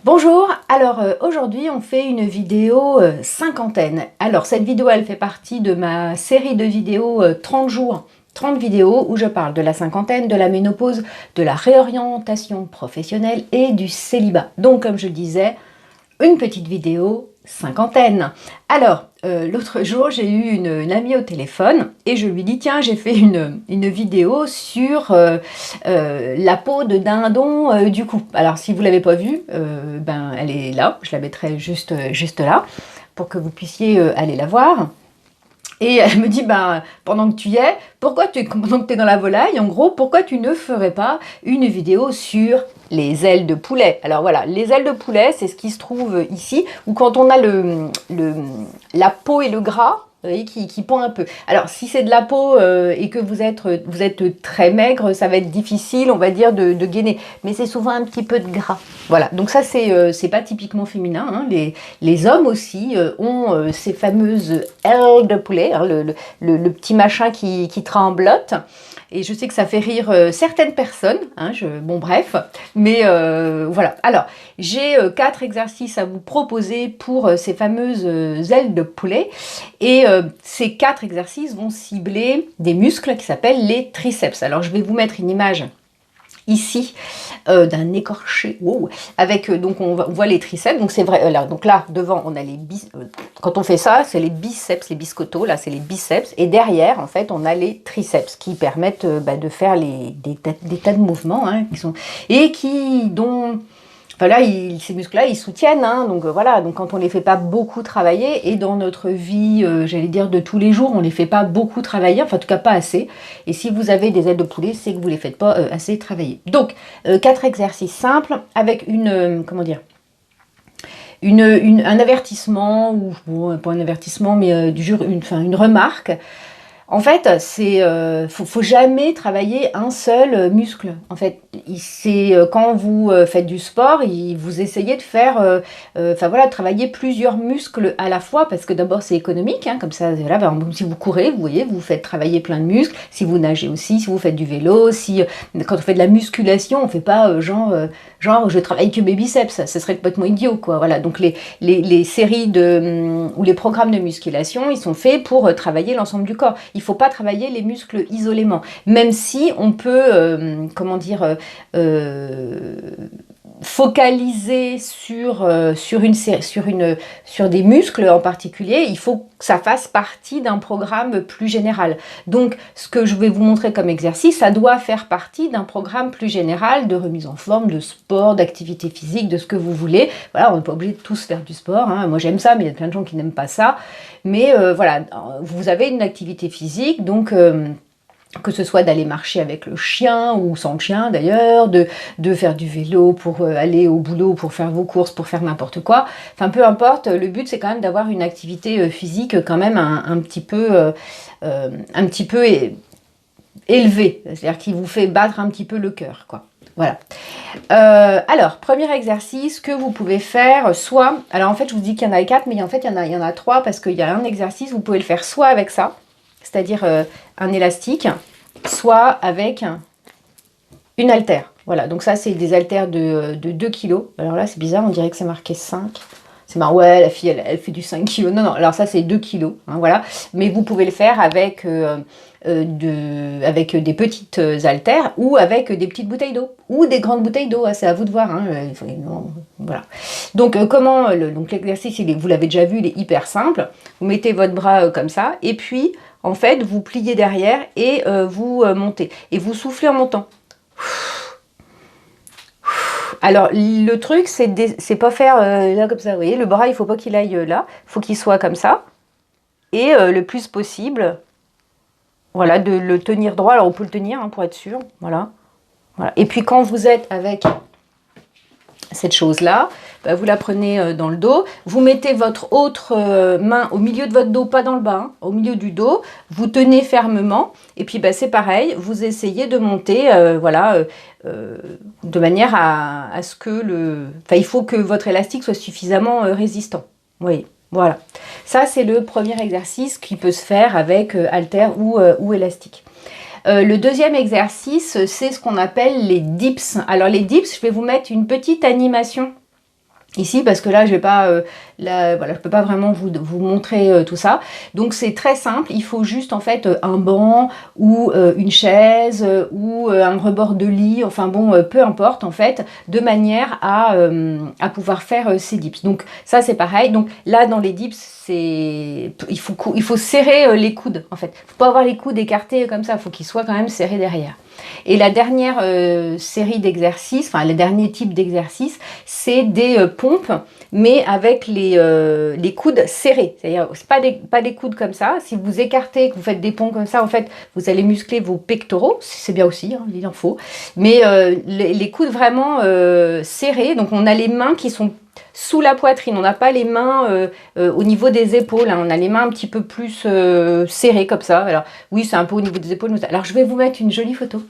Bonjour, alors aujourd'hui on fait une vidéo cinquantaine. Alors cette vidéo elle fait partie de ma série de vidéos 30 jours, 30 vidéos où je parle de la cinquantaine, de la ménopause, de la réorientation professionnelle et du célibat. Donc comme je le disais, une petite vidéo cinquantaine. Alors, l'autre jour, j'ai eu une amie au téléphone et je lui dis, tiens, j'ai fait une vidéo sur la peau de dindon du cou. Alors, si vous ne l'avez pas vue, ben, elle est là, je la mettrai juste là pour que vous puissiez aller la voir. Et elle me dit, ben, pendant que tu y es, pendant que tu es dans la volaille, en gros, pourquoi tu ne ferais pas une vidéo sur les ailes de poulet? Alors voilà, les ailes de poulet, c'est ce qui se trouve ici, où quand on a la peau et le gras, vous voyez, qui pend un peu. Alors, si c'est de la peau et que vous êtes très maigre, ça va être difficile, on va dire, de gainer. Mais c'est souvent un petit peu de gras. Voilà, donc ça, c'est pas typiquement féminin. Hein. Les hommes aussi ont ces fameuses ailes de poulet, hein, le petit machin qui tremblote. Et je sais que ça fait rire certaines personnes, hein, bon bref, mais voilà. Alors, j'ai 4 exercices à vous proposer pour ces fameuses ailes de poulet. Et ces 4 exercices vont cibler des muscles qui s'appellent les triceps. Alors, je vais vous mettre une image ici d'un écorché, wow, avec donc on voit les triceps, donc c'est vrai, là, donc là devant on a les quand on fait ça c'est les biceps, les biscottos, là c'est les biceps, et derrière en fait on a les triceps qui permettent de faire des tas de mouvements hein, enfin là, ces muscles-là, ils soutiennent, hein, donc voilà, donc quand on les fait pas beaucoup travailler, et dans notre vie, j'allais dire de tous les jours, on les fait pas beaucoup travailler, enfin en tout cas pas assez, et si vous avez des ailes de poulet, c'est que vous les faites pas assez travailler. Donc, 4 exercices simples, avec comment dire, un avertissement, ou bon, pas un avertissement, mais une remarque. En fait, faut jamais travailler un seul muscle. En fait, c'est quand vous faites du sport, vous essayez de faire, enfin voilà, travailler plusieurs muscles à la fois, parce que d'abord c'est économique, hein, comme ça, voilà, si vous courez, vous voyez, vous faites travailler plein de muscles. Si vous nagez aussi, si vous faites du vélo, quand on fait de la musculation, on fait pas genre je travaille que mes biceps, ça serait complètement idiot, quoi. Voilà, donc les séries ou les programmes de musculation, ils sont faits pour travailler l'ensemble du corps. Il ne faut pas travailler les muscles isolément, même si on peut, comment dire, focaliser sur des muscles en particulier. Il faut que ça fasse partie d'un programme plus général. Donc, ce que je vais vous montrer comme exercice, ça doit faire partie d'un programme plus général de remise en forme, de sport, d'activité physique, de ce que vous voulez. Voilà, on n'est pas obligé de tous faire du sport. Hein. Moi, j'aime ça, mais il y a plein de gens qui n'aiment pas ça. Mais voilà, vous avez une activité physique, donc que ce soit d'aller marcher avec le chien ou sans le chien d'ailleurs, de faire du vélo pour aller au boulot, pour faire vos courses, pour faire n'importe quoi. Enfin, peu importe, le but c'est quand même d'avoir une activité physique quand même un petit peu élevée, c'est-à-dire qui vous fait battre un petit peu le cœur, quoi. Voilà. Alors, premier exercice que vous pouvez faire, soit... Alors en fait, je vous dis qu'il y en a 4, mais en fait, il y en a 3 parce qu'il y a un exercice, vous pouvez le faire soit avec ça, c'est-à-dire un élastique, soit avec une haltère. Voilà, donc ça, c'est des haltères de 2 kg. Alors là, c'est bizarre, on dirait que c'est marqué 5. C'est marrant, ouais, la fille, elle fait du 5 kg. Non, non, alors ça, c'est 2 kg. Hein, voilà. Mais vous pouvez le faire avec des petites haltères ou avec des petites bouteilles d'eau ou des grandes bouteilles d'eau. C'est à vous de voir. Hein, voilà. Donc, donc l'exercice, vous l'avez déjà vu, il est hyper simple. Vous mettez votre bras comme ça et puis, en fait, vous pliez derrière et vous montez. Et vous soufflez en montant. Alors, le truc, c'est pas faire là comme ça. Vous voyez, le bras, il faut pas qu'il aille là. Il faut qu'il soit comme ça. Et le plus possible, voilà, de le tenir droit. Alors, on peut le tenir hein, pour être sûr. Voilà. Voilà. Et puis, quand vous êtes avec cette chose-là, vous la prenez dans le dos. Vous mettez votre autre main au milieu de votre dos, pas dans le bas, hein, au milieu du dos. Vous tenez fermement. Et puis, c'est pareil. Vous essayez de monter, voilà, de manière à ce que Enfin, il faut que votre élastique soit suffisamment résistant. Vous voyez, voilà. Ça, c'est le premier exercice qui peut se faire avec haltère ou élastique. Le deuxième exercice, c'est ce qu'on appelle les dips. Alors les dips, je vais vous mettre une petite animation ici parce que là je vais pas voilà, je peux pas vraiment vous montrer tout ça. Donc c'est très simple, il faut juste en fait un banc ou une chaise ou un rebord de lit, enfin bon, peu importe en fait, de manière à pouvoir faire ces dips. Donc ça c'est pareil. Donc là dans les dips, c'est il faut serrer les coudes en fait. Faut pas avoir les coudes écartés comme ça, il faut qu'ils soient quand même serrés derrière. Et la dernière série d'exercices, enfin les derniers types d'exercices, c'est des pompes, mais avec les coudes serrés. C'est-à-dire, c'est pas des coudes comme ça. Si vous écartez, que vous faites des pompes comme ça, en fait, vous allez muscler vos pectoraux. C'est bien aussi, hein, il en faut. Mais les coudes vraiment serrés. Donc, on a les mains qui sont sous la poitrine. On n'a pas les mains au niveau des épaules. Hein. On a les mains un petit peu plus serrées comme ça. Alors, oui, c'est un peu au niveau des épaules. Alors, je vais vous mettre une jolie photo.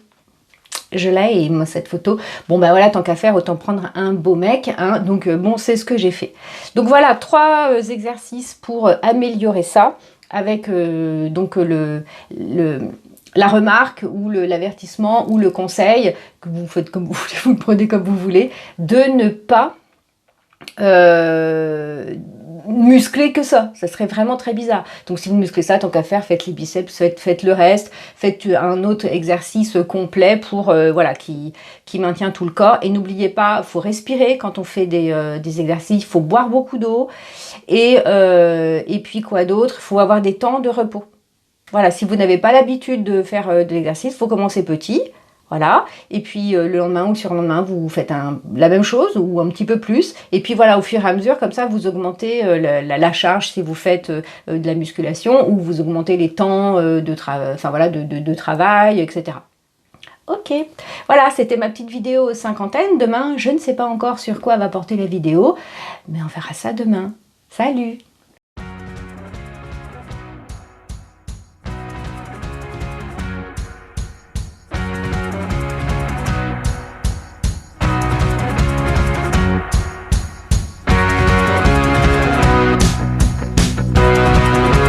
Je l'ai, et moi cette photo, bon bah voilà, tant qu'à faire, autant prendre un beau mec, hein, donc bon, c'est ce que j'ai fait. Donc voilà, 3 exercices pour améliorer ça, avec donc la remarque, ou l'avertissement, ou le conseil, que vous faites comme vous voulez, vous le prenez comme vous voulez, de ne pas muscler que ça serait vraiment très bizarre. Donc si vous musclez ça, tant qu'à faire, faites les biceps, faites le reste, faites un autre exercice complet pour voilà, qui maintient tout le corps. Et n'oubliez pas, il faut respirer quand on fait des exercices, il faut boire beaucoup d'eau, et puis quoi d'autre, il faut avoir des temps de repos. Voilà, si vous n'avez pas l'habitude de faire de l'exercice, il faut commencer petit. Voilà, et puis le lendemain ou le surlendemain, vous faites la même chose ou un petit peu plus. Et puis voilà, au fur et à mesure, comme ça, vous augmentez la charge si vous faites de la musculation, ou vous augmentez les temps de travail, etc. Ok, voilà, c'était ma petite vidéo cinquantaine. Demain, je ne sais pas encore sur quoi va porter la vidéo, mais on verra ça demain. Salut!